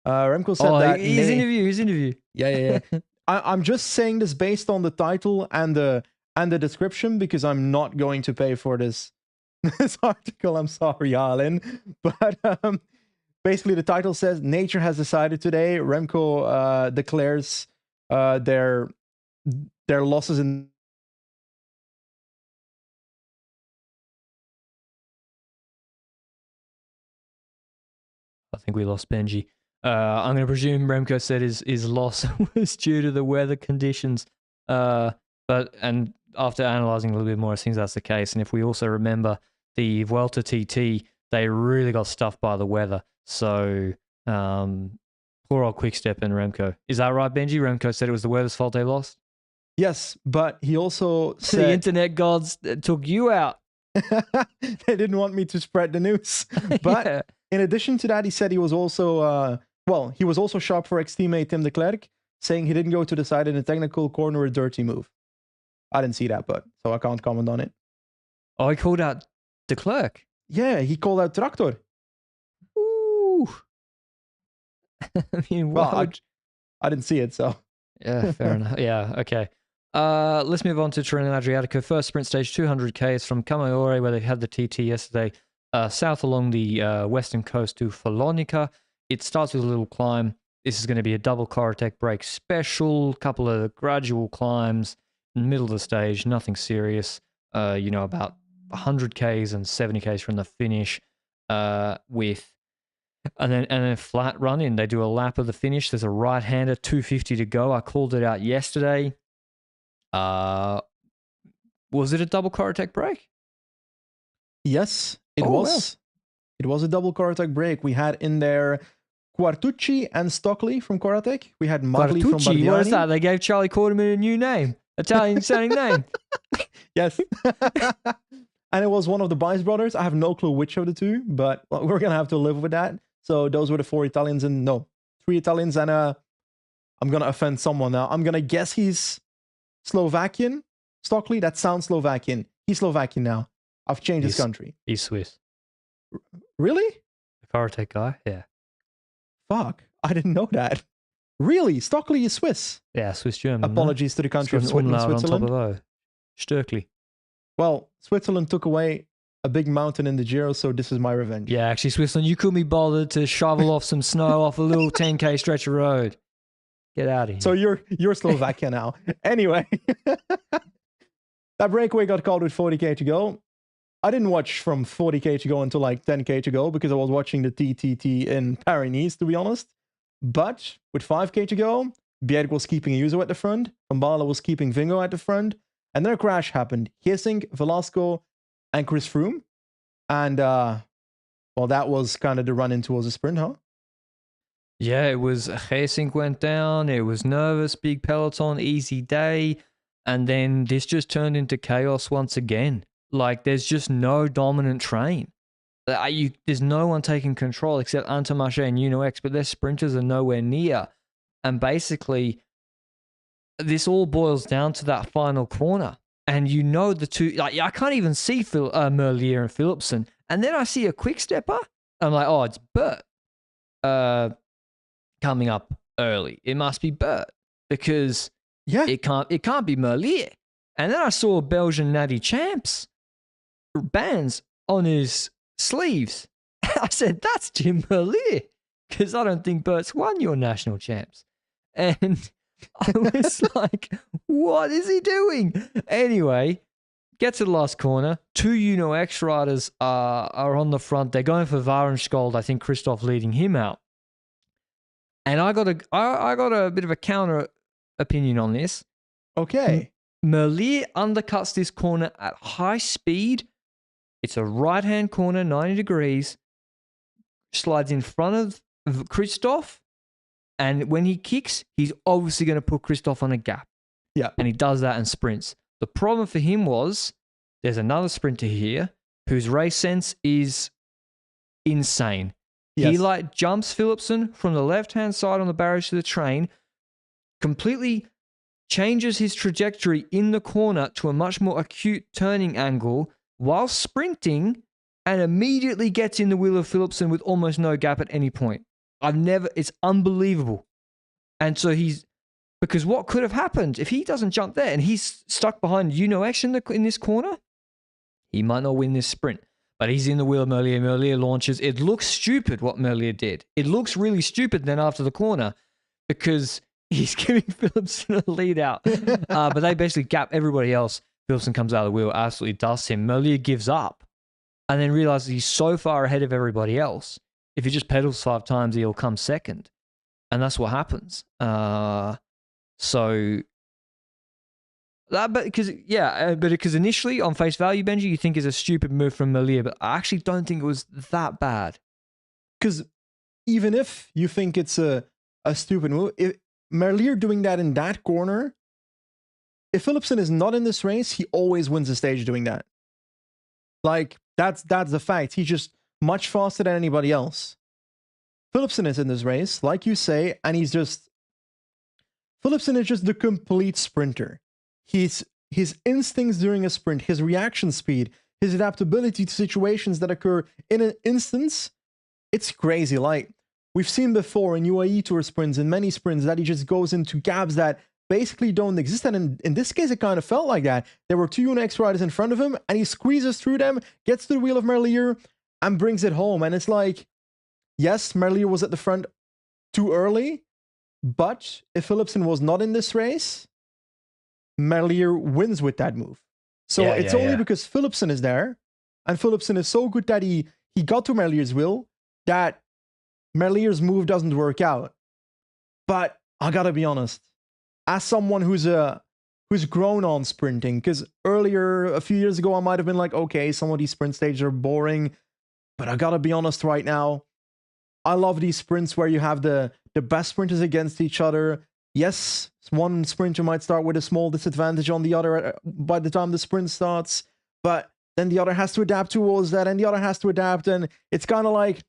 Remco said Oh, that his interview. Yeah. I'm just saying this based on the title and the description because I'm not going to pay for this this article. I'm sorry, Arlen, but basically the title says nature has decided today. Remco declares their losses in. I think we lost Benji. I'm going to presume Remco said his loss was due to the weather conditions. And after analysing a little bit more, it seems that's the case. And if we also remember the Vuelta TT, they really got stuffed by the weather. So poor old Quick-Step and Remco. Is that right, Benji? Remco said it was the weather's fault they lost? Yes, but he also The said internet gods took you out. they didn't want me to spread the news. But Yeah. in addition to that, he said he was also he was also sharp for ex-teammate Tim de Klerk, saying he didn't go to the side in a technical corner, a dirty move. I didn't see that, but so I can't comment on it. Oh, he called out de Klerk. Yeah, he called out Tractor. Ooh. I mean, Well, I didn't see it, so. Yeah, fair enough. Yeah, okay. Let's move on to Tirreno-Adriatico. First sprint stage, 200k. It's from Camaiore, where they had the TT yesterday, south along the western coast to Follonica. It starts with a little climb. This is going to be a double Corotec break special, couple of gradual climbs in the middle of the stage, nothing serious. About 100k's and 70k's from the finish with... And then a flat run in. They do a lap of the finish. There's a right-hander, 250 to go. I called it out yesterday. Was it a double Corotec break? Yes, it was. Wow. It was a double Corotec break. We had in there Quartucci and Stockley from Corotec. We had Magli from Bardiani. What is that? They gave Charlie Quarterman a new name. Italian-sounding name. Yes. And it was one of the Bice brothers. I have no clue which of the two, but we're going to have to live with that. So those were the 3 Italians. And I'm going to offend someone now. I'm going to guess he's Slovakian. Stockley, that sounds Slovakian. He's Slovakian now. I've changed his country. He's Swiss. Really? The Corotec guy? Yeah. Fuck. I didn't know that. Really? Stockley is Swiss? Yeah, Swiss-German. Apologies to the country of Switzerland. On top of O. Sturkly. Well, Switzerland took away a big mountain in the Giro, so this is my revenge. Yeah, actually, Switzerland, you couldn't be bothered to shovel off some snow off a little 10k stretch of road. Get out of here. So you're Slovakia now. Anyway, that breakaway got called with 40k to go. I didn't watch from 40k to go until like 10k to go because I was watching the TTT in Paris-Nice, to be honest. But with 5k to go, Bjerg was keeping Ayuso at the front. Van Baarle was keeping Vingo at the front. And then a crash happened. Geesink, Velasco, and Chris Froome. And, that was kind of the run-in towards a sprint, huh? Yeah, it was Geesink went down. It was nervous, big peloton, easy day. And then this just turned into chaos once again. Like, there's just no dominant train. There's no one taking control except Intermarché and UNOX, but their sprinters are nowhere near. And basically, this all boils down to that final corner. And the two, like, I can't even see Merlier and Philipsen. And then I see a quick stepper. I'm like, oh, it's Bert coming up early. It must be Bert because it can't be Merlier. And then I saw Belgian Natty Champs bands on his sleeves. I said, that's Jim Merlier, because I don't think Bert's won your national champs. And I was like, what is he doing? Anyway, get to the last corner. Two X riders are on the front. They're going for Varenskold. I think Christoph leading him out. And I got a bit of a counter opinion on this. Okay. Merlier undercuts this corner at high speed. It's a right-hand corner, 90 degrees. Slides in front of Christoph. And when he kicks, he's obviously going to put Christoph on a gap. Yeah. And he does that and sprints. The problem for him was there's another sprinter here whose race sense is insane. Yes. He jumps Philipsen from the left-hand side on the barriers to the train, completely changes his trajectory in the corner to a much more acute turning angle while sprinting, and immediately gets in the wheel of Philipsen with almost no gap at any point. It's unbelievable. And so because what could have happened if he doesn't jump there and he's stuck behind X in this corner, he might not win this sprint. But he's in the wheel of Merlier. Merlier launches. It looks stupid what Merlier did. It looks really stupid then after the corner because he's giving Philipsen a lead out. But they basically gap everybody else. Philipsen comes out of the wheel, absolutely dusts him. Merlier gives up and then realizes he's so far ahead of everybody else. If he just pedals 5 times, he'll come second. And that's what happens. But because initially on face value, Benji, you think is a stupid move from Merlier, but I actually don't think it was that bad. Because even if you think it's a stupid move, Merlier doing that in that corner, if Philipsen is not in this race, he always wins the stage doing that. That's the fact. He's just much faster than anybody else. Philipsen is in this race, like you say, and Philipsen is just the complete sprinter. His instincts during a sprint, his reaction speed, his adaptability to situations that occur in an instance, it's crazy. We've seen before in UAE Tour sprints, in many sprints, that he just goes into gaps that basically don't exist. And in this case, it kind of felt like that. There were 2 UNX riders in front of him, and he squeezes through them, gets to the wheel of Merlier, and brings it home. And it's like, yes, Merlier was at the front too early, but if Philipsen was not in this race, Merlier wins with that move. So it's only because Philipsen is there, and Philipsen is so good that he got to Merlier's wheel, that Merlier's move doesn't work out. But I gotta be honest, as someone who's grown on sprinting, because earlier, a few years ago, I might have been like, okay, some of these sprint stages are boring, but I gotta be honest right now, I love these sprints where you have the best sprinters against each other. Yes, one sprinter might start with a small disadvantage on the other by the time the sprint starts, but then the other has to adapt towards that, and the other has to adapt, and it's kind of like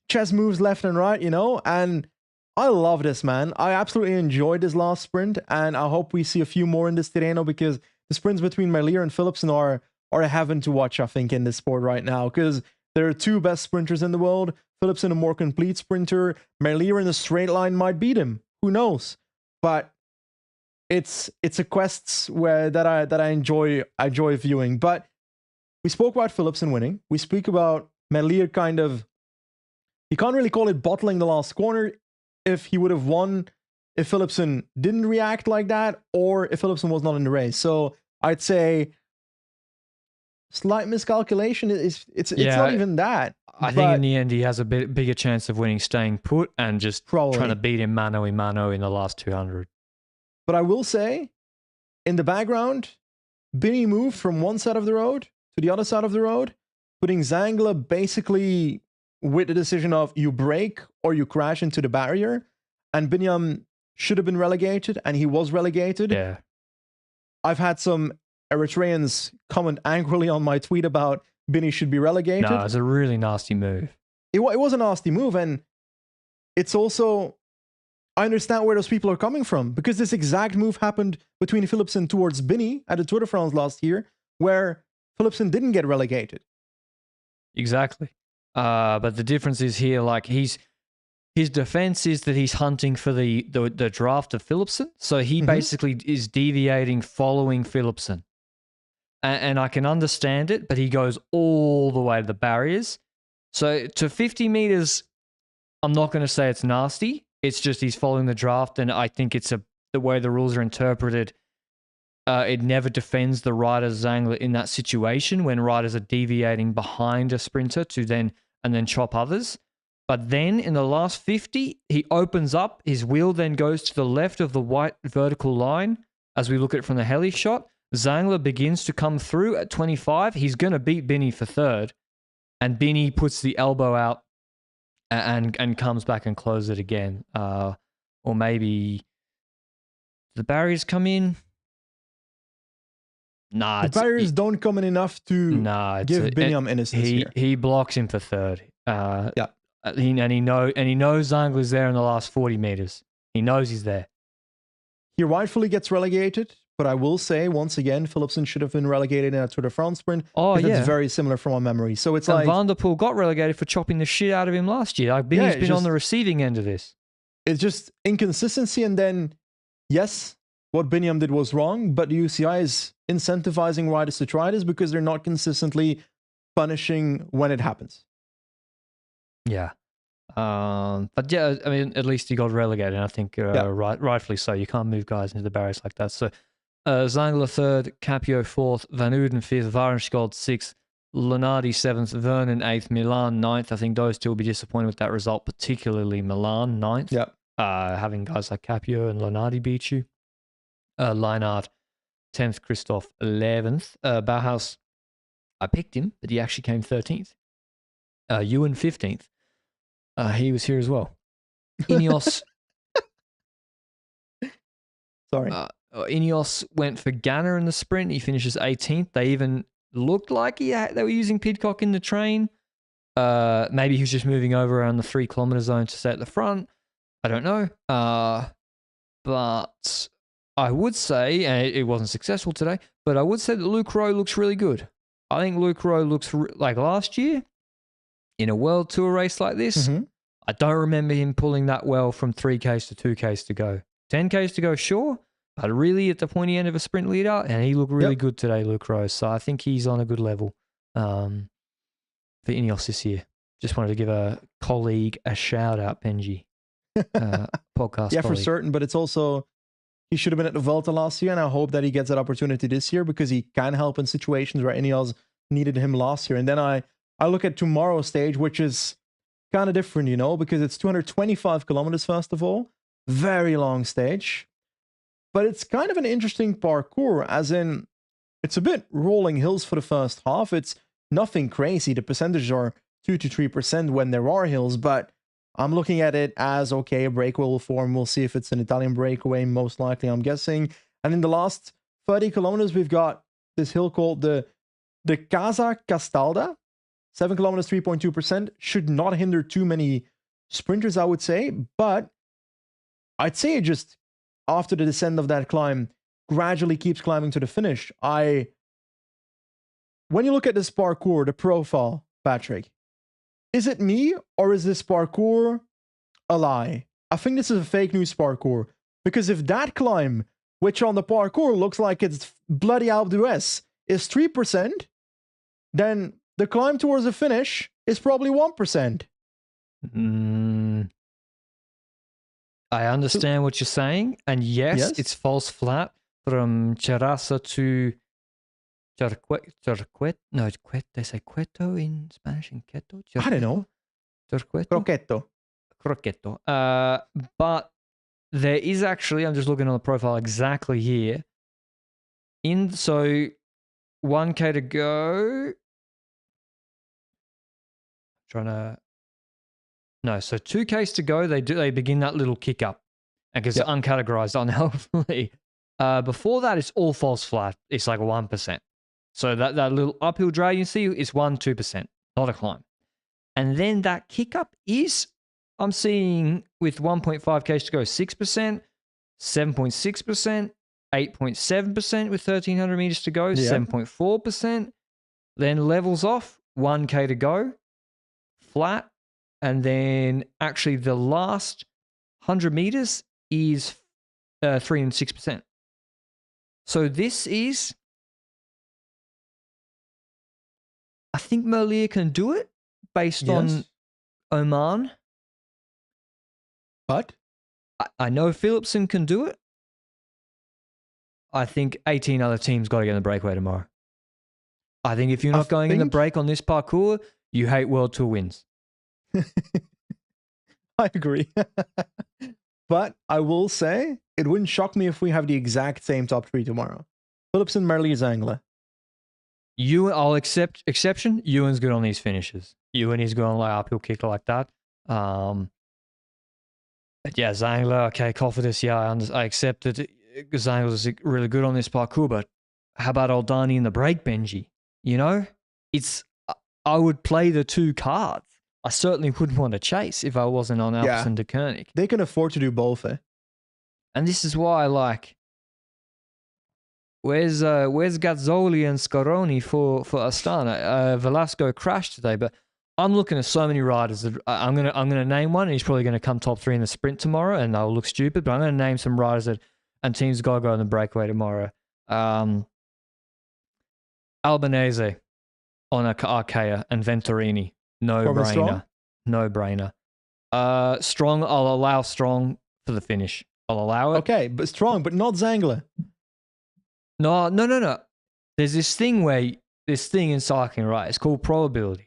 chess moves left and right, and I love this, man. I absolutely enjoyed this last sprint, and I hope we see a few more in this Tirreno, because the sprints between Merlier and Philipsen are a heaven to watch, I think, in this sport right now, because there are 2 best sprinters in the world. Philipsen, a more complete sprinter. Merlier in a straight line might beat him. Who knows? But it's a quest that I enjoy viewing. But we spoke about Philipsen winning. We speak about Merlier kind of, you can't really call it bottling the last corner if he would have won if Philipsen didn't react like that, or if Philipsen was not in the race. So I'd say slight miscalculation. It's not even that. I think in the end he has a bit bigger chance of winning staying put and just trying to beat him mano a mano in the last 200. But I will say, in the background, Binny moved from one side of the road to the other side of the road, putting Zangler basically with the decision of you brake or you crash into the barrier. And Binyam should have been relegated, and he was relegated. Yeah. I've had some Eritreans comment angrily on my tweet about Binny should be relegated. No, it's a really nasty move. It was a nasty move, and it's also, I understand where those people are coming from, because this exact move happened between Philipsen towards Binny at the Tour de France last year, where Philipsen didn't get relegated. Exactly. But the difference is here, his defense is that he's hunting for the draft of Philipsen, so he basically is deviating following Philipsen. And I can understand it, but he goes all the way to the barriers. So to 50 meters, I'm not going to say it's nasty. It's just he's following the draft, and I think it's the way the rules are interpreted. It never defends the rider's Zangler in that situation when riders are deviating behind a sprinter to then chop others. But then in the last 50, he opens up. His wheel then goes to the left of the white vertical line. As we look at it from the heli shot, Zangler begins to come through at 25. He's going to beat Binny for third. And Binny puts the elbow out and comes back and closes it again. Or maybe the barriers come in. Nah, the barriers don't come in enough to give Binyam innocence here. He blocks him for third. Yeah. He knows Zangler's there in the last 40 meters. He knows he's there. He rightfully gets relegated, but I will say once again, Philipsen should have been relegated in a Tour de France sprint. Oh yeah, it's very similar from my memory. So it's and Van der Poel got relegated for chopping the shit out of him last year. Like Binny's been on the receiving end of this. It's just inconsistency, and then yes, what Binyam did was wrong, but the UCI is incentivizing riders to try this because they're not consistently punishing when it happens. Yeah. But yeah, I mean, at least he got relegated, and I think rightfully so. You can't move guys into the barriers like that. So Zangler third, Capio fourth, Van Uden fifth, Varenskjold sixth, Lunardi seventh, Vernon eighth, Milan ninth. I think those two will be disappointed with that result, particularly Milan ninth. Yeah. Having guys like Capio and Lunardi beat you. Leinart 10th, Christoph 11th. Bauhaus, I picked him, but he actually came 13th. Ewan 15th. He was here as well. Ineos. Sorry. Ineos went for Ganna in the sprint. He finishes 18th. They even looked like they were using Pidcock in the train. Maybe he was just moving over around the 3 kilometer zone to stay at the front. I don't know. But I would say, and it wasn't successful today, but I would say that Luke Rowe looks really good. I think Luke Rowe looks like last year in a World Tour race like this. Mm-hmm. I don't remember him pulling that well from 3Ks to 2Ks to go. 10Ks to go, sure, but really at the pointy end of a sprint leader, and he looked really good today, Luke Rowe. So I think he's on a good level for Ineos this year. Just wanted to give a colleague a shout out, Benji. Podcast yeah, colleague. for certain, but it's also he should have been at the Vuelta last year, and I hope that he gets that opportunity this year because he can help in situations where Ineos needed him last year. And then I look at tomorrow's stage, which is kind of different, because it's 225 kilometers, first of all. Very long stage. But it's kind of an interesting parcours, as in it's a bit rolling hills for the first half. It's nothing crazy. The percentages are 2 to 3% when there are hills, but I'm looking at it as, okay, a breakaway will form. We'll see if it's an Italian breakaway, most likely, I'm guessing. And in the last 30 kilometers, we've got this hill called the Casa Castalda. 7 kilometers, 3.2%. Should not hinder too many sprinters, I would say. But I'd say it just, after the descent of that climb, gradually keeps climbing to the finish. When you look at this parcours, the profile, Patrick, is it me or is this parcours a lie? I think this is a fake news parcours. Because if that climb, which on the parcours looks like it's bloody Alpe d'Huez, is 3%, then the climb towards the finish is probably 1%. I understand what you're saying. And yes, it's false flat from Cherasa to they say Cueto in Spanish, in Queto? I don't know. Croqueto. But there is actually, I'm just looking on the profile exactly here. So 1K to go. So 2Ks to go, they begin that little kick up. And because it's uncategorized unhealthily. Before that, it's all false flat. It's like 1%. So that little uphill drag you see is 1-2%, not a climb. And then that kick up is, I'm seeing with 1.5Ks to go, 6%, 7.6%, 8.7% with 1,300 meters to go, 7.4%. Then levels off, 1K to go, flat. And then actually the last 100 meters is 3 and 6%. So this is, I think Merlier can do it, based on Yes. Oman. But I know Philipsen can do it. I think 18 other teams got to get in the breakaway tomorrow. I think if you're not going in the break on this parkour, you hate World Tour wins. I agree. But I will say, it wouldn't shock me if we have the exact same top three tomorrow. Philipsen, Merlier, Zangler. I'll accept exception. Ewan's good on these finishes. Ewan is good on like uphill kick like that. But yeah, Zangler, okay, Cofidis, yeah, I accept that Zangler's really good on this parkour, but how about Oldani in the break, Benji? You know, I would play the two cards. I certainly wouldn't want to chase if I wasn't on Alpecin de Koenig. They can afford to do both, eh? And this is why, like, where's Gazzoli and Scaroni for Astana? Velasco crashed today, but I'm looking at so many riders that I'm gonna name one, and he's probably gonna come top 3 in the sprint tomorrow, and I'll look stupid. But I'm gonna name some riders that and teams gotta go in the breakaway tomorrow. Albanese on Arkea and Venturini, no brainer. Strong, I'll allow Strong for the finish. I'll allow it. Okay, but Strong, but not Zangler. No. There's this thing in cycling, right? It's called probability.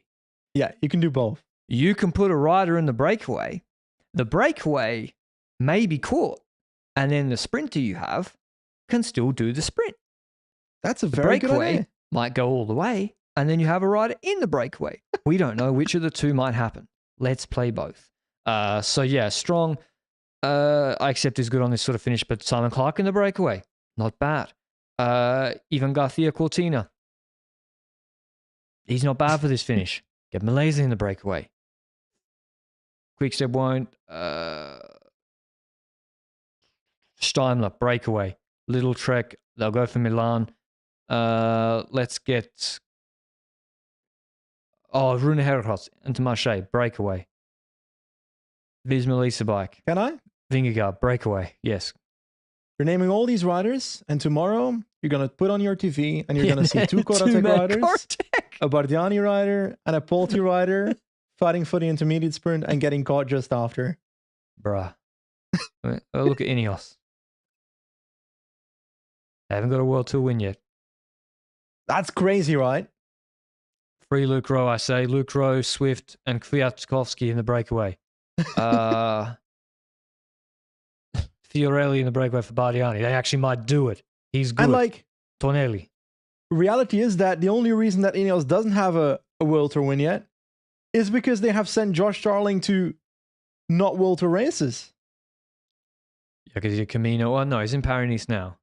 Yeah, you can do both. You can put a rider in the breakaway. The breakaway may be caught, and then the sprinter you have can still do the sprint. That's a very good idea. Might go all the way, and then you have a rider in the breakaway. We don't know which of the two might happen. Let's play both. So yeah, Strong, I accept is good on this sort of finish, but Simon Clark in the breakaway, not bad. Ivan Garcia Cortina, he's not bad for this finish. Get Malaysia in the breakaway. Quickstep won't. Steimler, breakaway. Little Trek, they'll go for Milan. Let's get... Rune Herhos into Marseille, breakaway. Visma Lisa bike. Can I? Vingegaard, breakaway. Yes. You're naming all these riders, and tomorrow you're going to put on your TV and you're going to see two Corratec riders, a Bardiani rider, and a Polti rider fighting for the intermediate sprint and getting caught just after. Bruh. Look at Ineos. They haven't got a World Tour win yet. That's crazy, right? Free Luke Rowe, I say. Luke Rowe, Swift, and Kwiatkowski in the breakaway. Fiorelli in the breakaway for Bardiani. They actually might do it. He's good. And like, Tonelli. Reality is that the only reason that Ineos doesn't have a World Tour win yet is because they have sent Josh Starling to not World Tour races. Yeah, because he's a Camino. Well, no, he's in Paris now.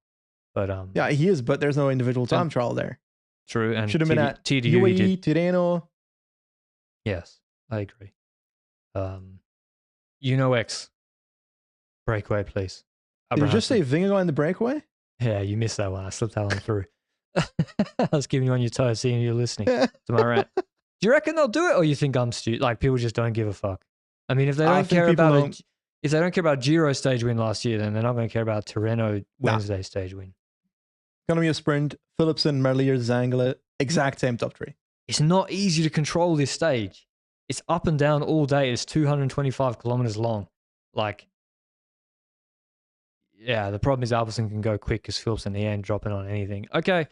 But yeah, he is, but there's no individual time trial there. True, and should have been at TDU. UAE, Tirreno. Yes, I agree. X breakaway, please. Did you just say Vingegaard in the breakaway? Yeah, you missed that one. I slipped that one through. I was giving you on your toes, seeing you're listening to my rant. Do you reckon they'll do it, or you think I'm stupid? Like people just don't give a fuck. I mean, if they don't care about if they don't care about Giro stage win last year, then they're not going to care about Tirreno Wednesday stage win. Going to be a sprint. Philipsen, Merlier, Zangler, exact same top 3. It's not easy to control this stage. It's up and down all day. It's 225 kilometers long. Like, yeah, the problem is Alpecin can go quick because Philipsen in the end dropping on anything. Okay,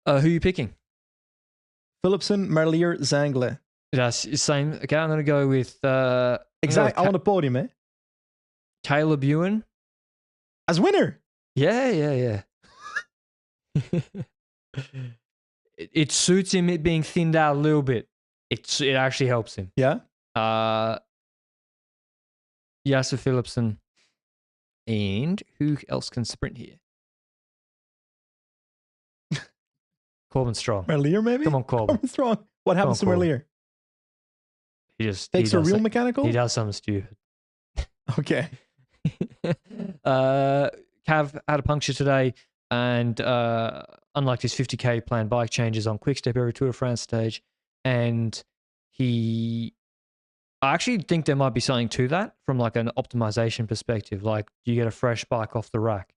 who are you picking? Philipsen, Merlier, Zangler. That's the same. Okay, I'm going to go with... exactly. I want a podium, eh? Caleb Ewan. As winner? Yeah. It suits him, it being thinned out a little bit. It actually helps him. Yeah. Jasper Philipsen. And who else can sprint here? Corbin Strong. Merlier, maybe? Come on, Corbin Strong. What happens to Merlier? He just takes a real mechanical? He does something stupid. Okay. Cav had a puncture today, and unlike his 50k planned bike changes on Quickstep every Tour de France stage, and I actually think there might be something to that from like an optimization perspective. Like, do you get a fresh bike off the rack?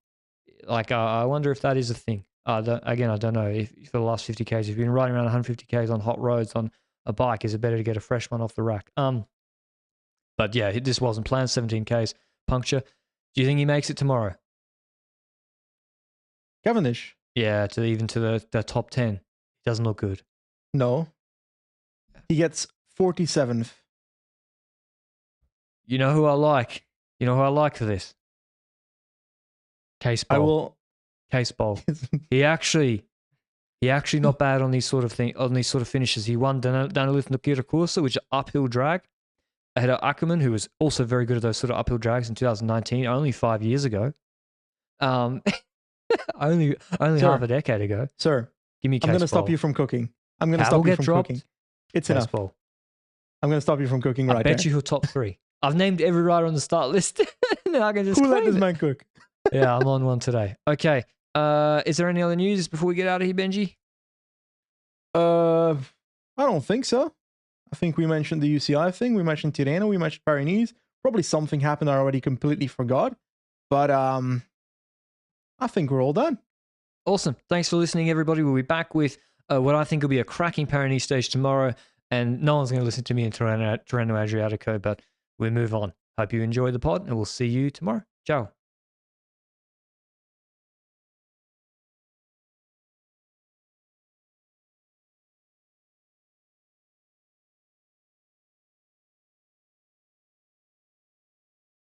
Like, I wonder if that is a thing. I don't know. If for the last 50Ks, if you've been riding around 150Ks on hot roads on a bike, is it better to get a fresh one off the rack? But yeah, this wasn't planned. 17Ks puncture. Do you think he makes it tomorrow? Cavendish? Yeah, to the top 10. Doesn't look good. No. He gets 47th. You know who I like? You know who I like for this? Case Bowl. I will. Case Bowl. He actually not bad on these sort of finishes. He won Danilith Nukira Kursa, which is uphill drag, ahead of Ackerman, who was also very good at those sort of uphill drags in 2019, only 5 years ago. Only Sir, half a decade ago. Sir, Give me Case I'm going to stop Bowl. you from cooking. I'm going to Cattle stop you get from dropped? cooking. It's Case enough. Bowl. I'm going to stop you from cooking I right bet there. you he'll top 3. I've named every rider on the start list. Now I can just Who let claim this it. man cook? Yeah, I'm on one today. Okay. Is there any other news before we get out of here, Benji? I don't think so. I think we mentioned the UCI thing. We mentioned Tirreno. We mentioned Paris. Probably something happened I already completely forgot. But I think we're all done. Awesome. Thanks for listening, everybody. We'll be back with what I think will be a cracking Paris stage tomorrow. And no one's going to listen to me in Tirreno-Adriatico, but we'll move on. Hope you enjoy the pod, and we'll see you tomorrow. Ciao.